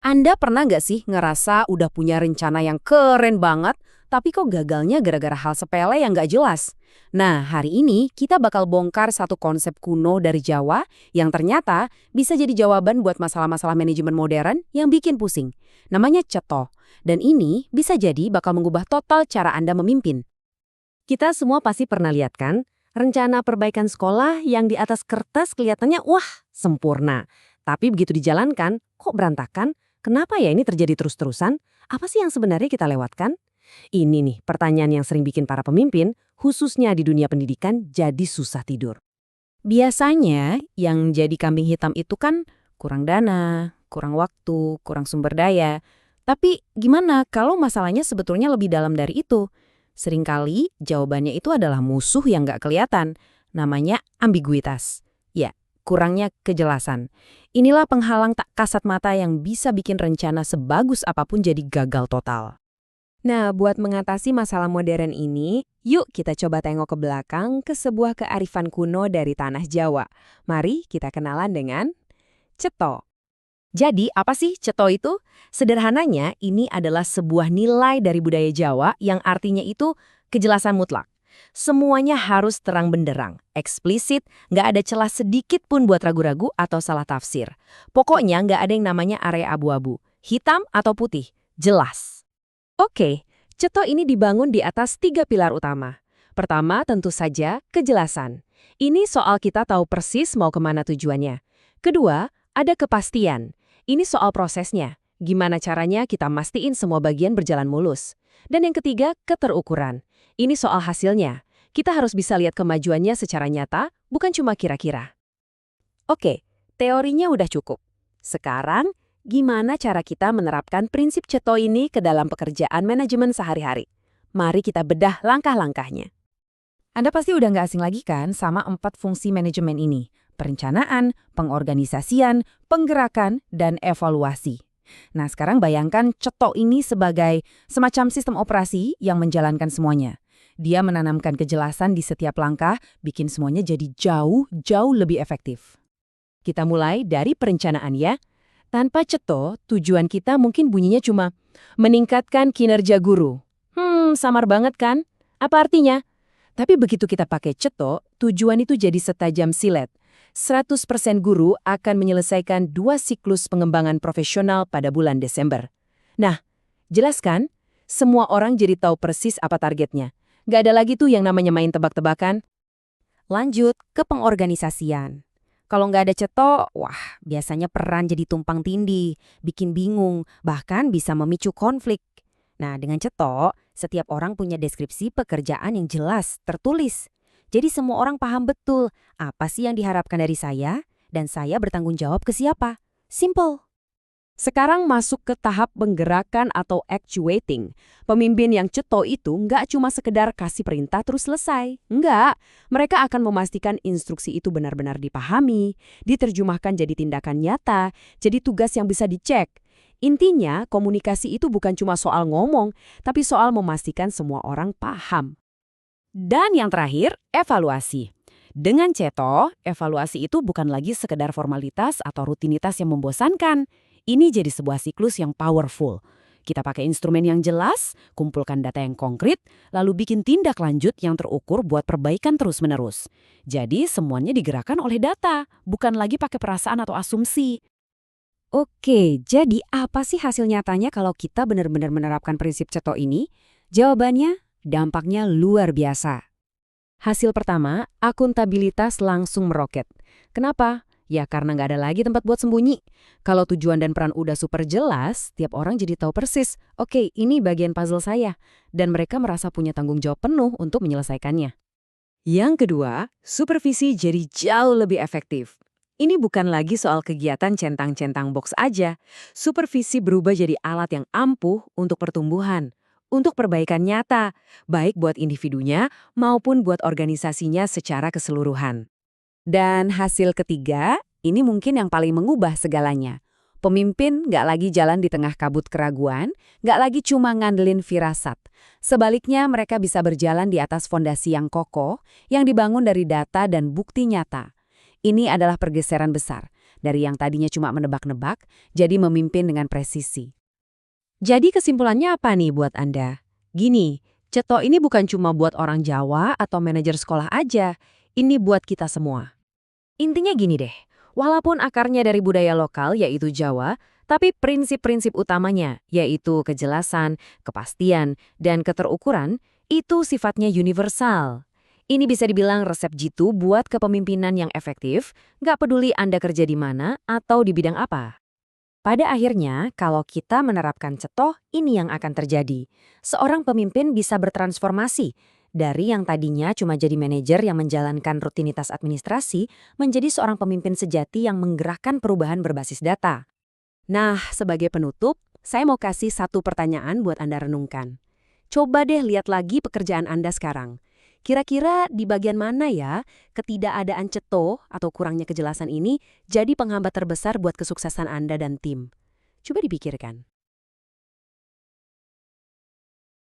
Anda pernah nggak sih ngerasa udah punya rencana yang keren banget, tapi kok gagalnya gara-gara hal sepele yang nggak jelas? Nah, hari ini kita bakal bongkar satu konsep kuno dari Jawa yang ternyata bisa jadi jawaban buat masalah-masalah manajemen modern yang bikin pusing. Namanya ceto. Dan ini bisa jadi bakal mengubah total cara Anda memimpin. Kita semua pasti pernah lihat kan, rencana perbaikan sekolah yang di atas kertas kelihatannya wah, sempurna. Tapi begitu dijalankan, kok berantakan? Kenapa ya ini terjadi terus-terusan? Apa sih yang sebenarnya kita lewatkan? Ini nih pertanyaan yang sering bikin para pemimpin, khususnya di dunia pendidikan, jadi susah tidur. Biasanya yang jadi kambing hitam itu kan kurang dana, kurang waktu, kurang sumber daya. Tapi gimana kalau masalahnya sebetulnya lebih dalam dari itu? Seringkali jawabannya itu adalah musuh yang nggak kelihatan. Namanya ambiguitas. Ya, kurangnya kejelasan. Inilah penghalang tak kasat mata yang bisa bikin rencana sebagus apapun jadi gagal total. Nah, buat mengatasi masalah modern ini, yuk kita coba tengok ke belakang ke sebuah kearifan kuno dari tanah Jawa. Mari kita kenalan dengan ceto. Jadi, apa sih ceto itu? Sederhananya, ini adalah sebuah nilai dari budaya Jawa yang artinya itu kejelasan mutlak. Semuanya harus terang benderang, eksplisit, nggak ada celah sedikit pun buat ragu-ragu atau salah tafsir. Pokoknya nggak ada yang namanya area abu-abu, hitam atau putih, jelas. Oke, ceto ini dibangun di atas 3 pilar utama. Pertama, tentu saja kejelasan. Ini soal kita tahu persis mau kemana tujuannya. Kedua, ada kepastian. Ini soal prosesnya. Gimana caranya kita mastiin semua bagian berjalan mulus. Dan yang ketiga, keterukuran. Ini soal hasilnya. Kita harus bisa lihat kemajuannya secara nyata, bukan cuma kira-kira. Oke, teorinya udah cukup. Sekarang, gimana cara kita menerapkan prinsip ceto ini ke dalam pekerjaan manajemen sehari-hari? Mari kita bedah langkah-langkahnya. Anda pasti udah nggak asing lagi kan sama 4 fungsi manajemen ini. Perencanaan, pengorganisasian, penggerakan, dan evaluasi. Nah, sekarang bayangkan ceto ini sebagai semacam sistem operasi yang menjalankan semuanya. Dia menanamkan kejelasan di setiap langkah, bikin semuanya jadi jauh lebih efektif. Kita mulai dari perencanaan ya. Tanpa ceto, tujuan kita mungkin bunyinya cuma meningkatkan kinerja guru. Samar banget kan? Apa artinya? Tapi begitu kita pakai ceto, tujuan itu jadi setajam silet. 100% guru akan menyelesaikan 2 siklus pengembangan profesional pada bulan Desember. Nah, jelas kan? Semua orang jadi tahu persis apa targetnya. Nggak ada lagi tuh yang namanya main tebak-tebakan. Lanjut ke pengorganisasian. Kalau nggak ada ceto, wah, biasanya peran jadi tumpang tindih, bikin bingung, bahkan bisa memicu konflik. Nah, dengan ceto, setiap orang punya deskripsi pekerjaan yang jelas, tertulis. Jadi semua orang paham betul apa sih yang diharapkan dari saya, dan saya bertanggung jawab ke siapa. Simple. Sekarang masuk ke tahap penggerakan atau actuating. Pemimpin yang ceto itu nggak cuma sekedar kasih perintah terus selesai. Nggak, mereka akan memastikan instruksi itu benar-benar dipahami, diterjemahkan jadi tindakan nyata, jadi tugas yang bisa dicek. Intinya, komunikasi itu bukan cuma soal ngomong, tapi soal memastikan semua orang paham. Dan yang terakhir, evaluasi. Dengan ceto, evaluasi itu bukan lagi sekedar formalitas atau rutinitas yang membosankan. Ini jadi sebuah siklus yang powerful. Kita pakai instrumen yang jelas, kumpulkan data yang konkret, lalu bikin tindak lanjut yang terukur buat perbaikan terus-menerus. Jadi semuanya digerakkan oleh data, bukan lagi pakai perasaan atau asumsi. Oke, jadi apa sih hasil nyatanya kalau kita benar-benar menerapkan prinsip ceto ini? Jawabannya, dampaknya luar biasa. Hasil pertama, akuntabilitas langsung meroket. Kenapa? Ya karena nggak ada lagi tempat buat sembunyi. Kalau tujuan dan peran udah super jelas, tiap orang jadi tahu persis, oke, ini bagian puzzle saya. Dan mereka merasa punya tanggung jawab penuh untuk menyelesaikannya. Yang kedua, supervisi jadi jauh lebih efektif. Ini bukan lagi soal kegiatan centang-centang box aja. Supervisi berubah jadi alat yang ampuh untuk pertumbuhan, untuk perbaikan nyata, baik buat individunya maupun buat organisasinya secara keseluruhan. Dan hasil ketiga, ini mungkin yang paling mengubah segalanya. Pemimpin nggak lagi jalan di tengah kabut keraguan, nggak lagi cuma ngandelin firasat. Sebaliknya mereka bisa berjalan di atas fondasi yang kokoh, yang dibangun dari data dan bukti nyata. Ini adalah pergeseran besar. Dari yang tadinya cuma menebak-nebak, jadi memimpin dengan presisi. Jadi kesimpulannya apa nih buat Anda? Gini, ceto ini bukan cuma buat orang Jawa atau manajer sekolah aja, ini buat kita semua. Intinya gini deh, walaupun akarnya dari budaya lokal yaitu Jawa, tapi prinsip-prinsip utamanya yaitu kejelasan, kepastian, dan keterukuran itu sifatnya universal. Ini bisa dibilang resep jitu buat kepemimpinan yang efektif, nggak peduli Anda kerja di mana atau di bidang apa. Pada akhirnya, kalau kita menerapkan cetoh, ini yang akan terjadi. Seorang pemimpin bisa bertransformasi dari yang tadinya cuma jadi manajer yang menjalankan rutinitas administrasi menjadi seorang pemimpin sejati yang menggerakkan perubahan berbasis data. Nah, sebagai penutup, saya mau kasih satu pertanyaan buat Anda renungkan. Coba deh lihat lagi pekerjaan Anda sekarang. Kira-kira di bagian mana ya ketidakadaan ceto atau kurangnya kejelasan ini jadi penghambat terbesar buat kesuksesan Anda dan tim? Coba dipikirkan.